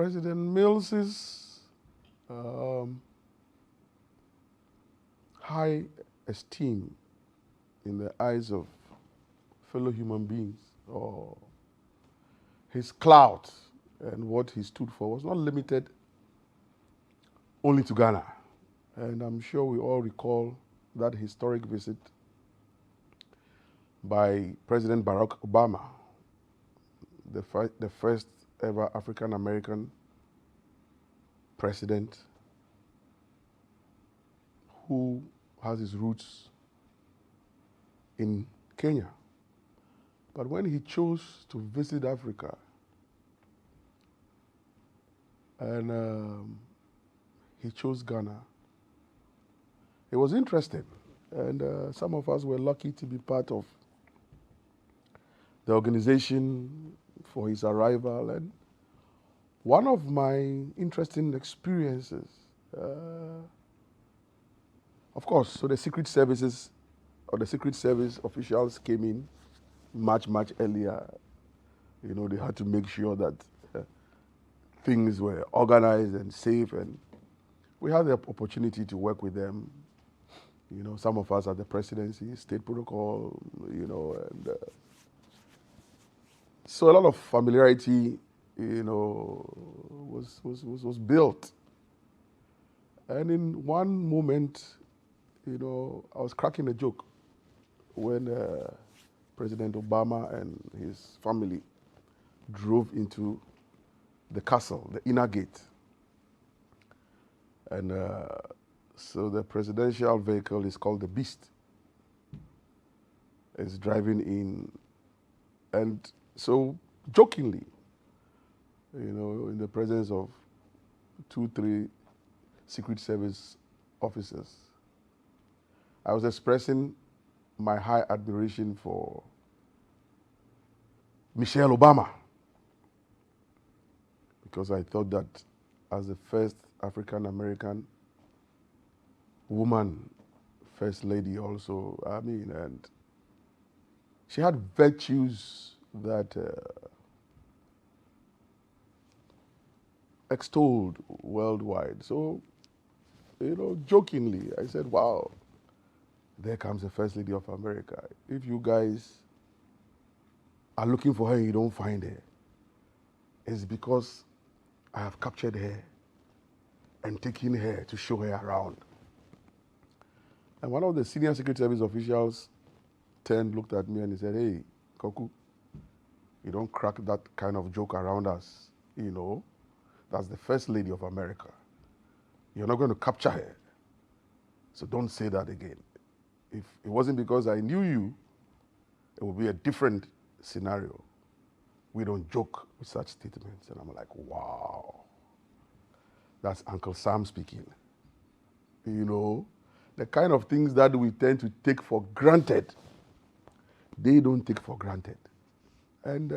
President Mills's high esteem in the eyes of fellow human beings, or his clout and what he stood for, was not limited only to Ghana. And I'm sure we all recall that historic visit by President Barack Obama, the first ever African-American president who has his roots in Kenya. But when he chose to visit Africa, and he chose Ghana, it was interesting. And some of us were lucky to be part of the organization for his arrival. And one of my interesting experiences, of course, so the Secret Services or the Secret Service officials came in much earlier. You know, they had to make sure that things were organized and safe, and we had the opportunity to work with them. You know, some of us at the presidency, state protocol, you know, and so a lot of familiarity, you know, was built. And in one moment, you know, I was cracking a joke when President Obama and his family drove into the castle, the inner gate. And so the presidential vehicle is called the Beast. It's driving in, and so jokingly, you know, in the presence of 2-3 Secret Service officers, I was expressing my high admiration for Michelle Obama, because I thought that as the first African-American woman first lady also, I mean, and she had virtues that extolled worldwide. So, you know, jokingly, I said, wow, there comes the First Lady of America. If you guys are looking for her and you don't find her, it's because I have captured her and taken her to show her around. And one of the senior Secret Service officials looked at me and he said, hey, KOKU, you don't crack that kind of joke around us. You know, that's the First Lady of America. You're not going to capture her. So don't say that again. If it wasn't because I knew you, it would be a different scenario. We don't joke with such statements. And I'm like, wow, that's Uncle Sam speaking. You know, the kind of things that we tend to take for granted, they don't take for granted. And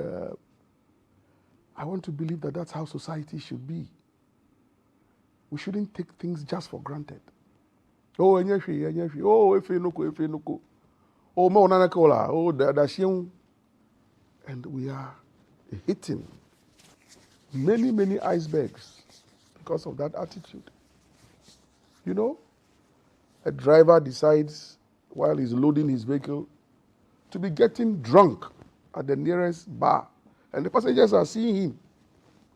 I want to believe that that's how society should be. We shouldn't take things just for granted. Oh, enyeshi. Oh, efe oh, ma onanakola. Oh, dashion. And we are hitting many icebergs because of that attitude. You know, a driver decides while he's loading his vehicle to be getting drunk at the nearest bar, and the passengers are seeing him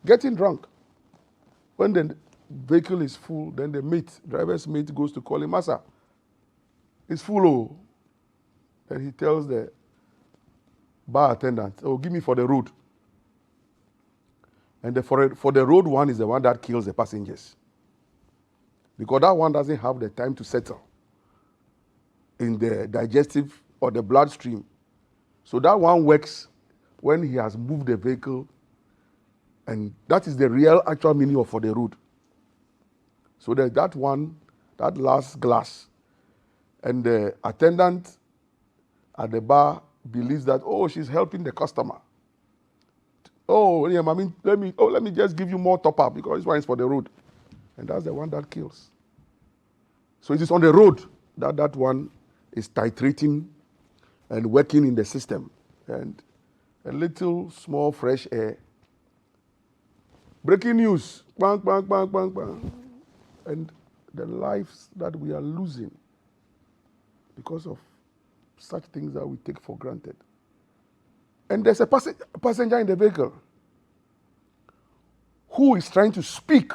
getting drunk. When the vehicle is full, then the driver's mate goes to call him, Massa, it's full, oh. Then he tells the bar attendant, oh, give me for the road. And for the road one is the one that kills the passengers. Because that one doesn't have the time to settle in the digestive or the bloodstream. So that one works when he has moved the vehicle, and that is the real actual meaning of for the road. So there's that one, that last glass, and the attendant at the bar believes that, oh, she's helping the customer. Oh, yeah, I mean, let me just give you more top up because this one is for the road. And that's the one that kills. So it is on the road that one is titrating and working in the system. And a little small fresh air Breaking news. Bang, bang, bang, bang, bang. And the lives that we are losing because of such things that we take for granted. And there's a passenger in the vehicle who is trying to speak,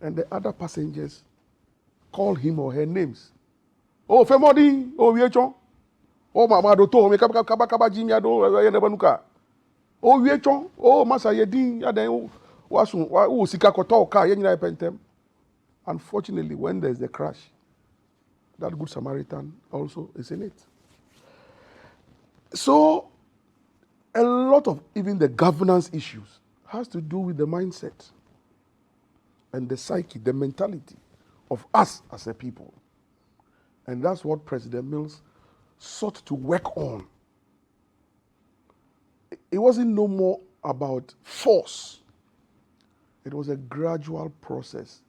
and the other passengers call him or her names. Oh, Femodi, oh, Wiechon, oh, Mama Doto, me kaba Jimmy Ado, Yenebanuka. Oh, Wiechon, oh, Masa Yedin, Yaden, Wasun, Sika Koto, Ka, Yenina Pentem. Unfortunately, when there's a crash, that Good Samaritan also is in it. So, a lot of even the governance issues has to do with the mindset and the psyche, the mentality of us as a people. And that's what President Mills sought to work on. It wasn't no more about force. It was a gradual process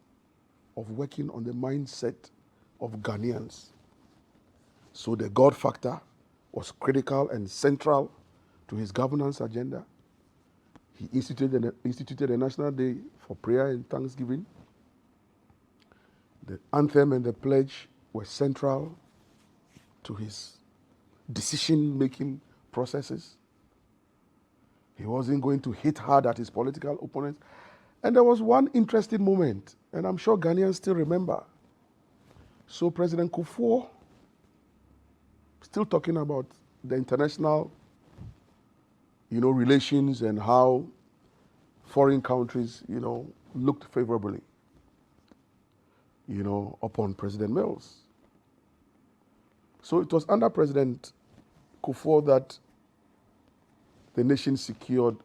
of working on the mindset of Ghanaians. So the God factor was critical and central to his governance agenda. He instituted a national day for prayer and thanksgiving. The anthem and the pledge were central to his decision-making processes. He wasn't going to hit hard at his political opponents. And there was one interesting moment, and I'm sure Ghanaians still remember. So President Kufuor, still talking about the international, relations and how foreign countries, looked favorably, upon President Mills. So it was under President Kufuor that the nation secured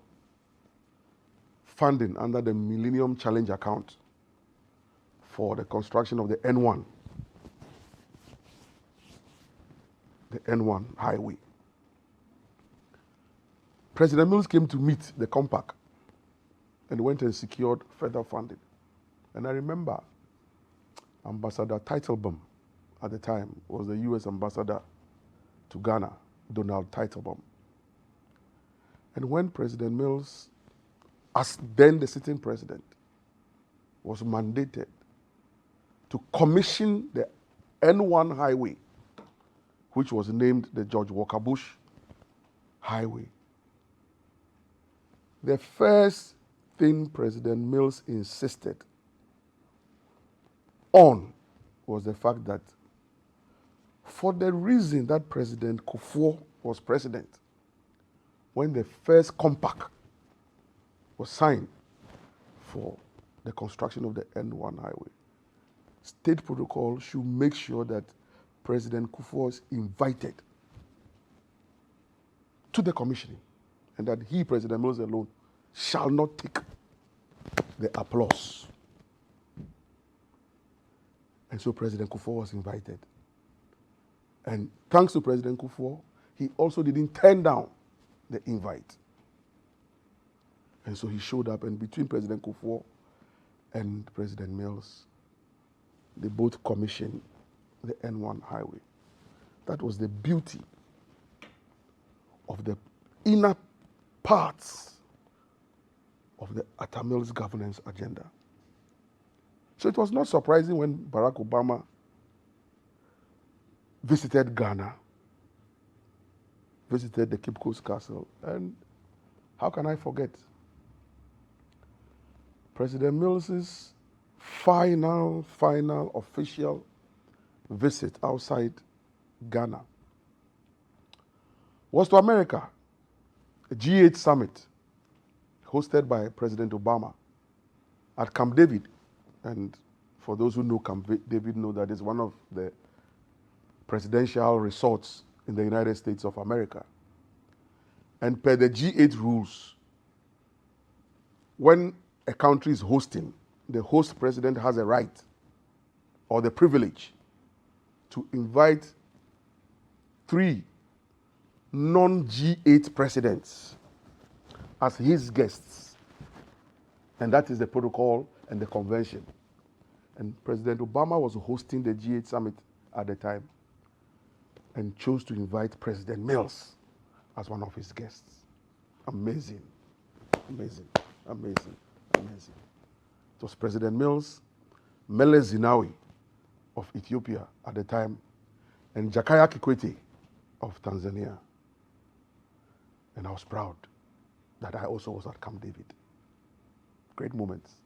funding under the Millennium Challenge account for the construction of the N1, highway. President Mills came to meet the compact and went and secured further funding. And I remember Ambassador Teitelbaum at the time was the U.S. ambassador to Ghana, Donald Teitelbaum. And when President Mills, as then the sitting president, was mandated to commission the N1 highway, which was named the George Walker Bush Highway, the first thing President Mills insisted on was the fact that for the reason that President Kufuor was president, when the first compact was signed for the construction of the N1 highway, state protocol should make sure that President Kufuor is invited to the commissioning, and that he, President Mills alone, shall not take the applause. And so President Kufuor was invited. And thanks to President Kufuor, he also didn't turn down the invite. And so he showed up, and between President Kufuor and President Mills, they both commissioned the N1 highway. That was the beauty of the inner parts of the Atta-Mills governance agenda. So it was not surprising when Barack Obama visited Ghana, visited the Cape Coast Castle, and how can I forget President Mills's final official visit outside Ghana was to America, a G8 summit hosted by President Obama at Camp David. And for those who know Camp David know that it's one of the presidential resorts in the United States of America. And per the G8 rules, when a country is hosting, the host president has a right or the privilege to invite 3 non-G8 presidents as his guests. And that is the protocol and the convention. And President Obama was hosting the G8 summit at the time and chose to invite President Mills as one of his guests. Amazing, amazing, amazing. Amazing. It was President Mills, Meles Zenawi of Ethiopia at the time, and Jakaya Kikwete of Tanzania. And I was proud that I also was at Camp David. Great moments.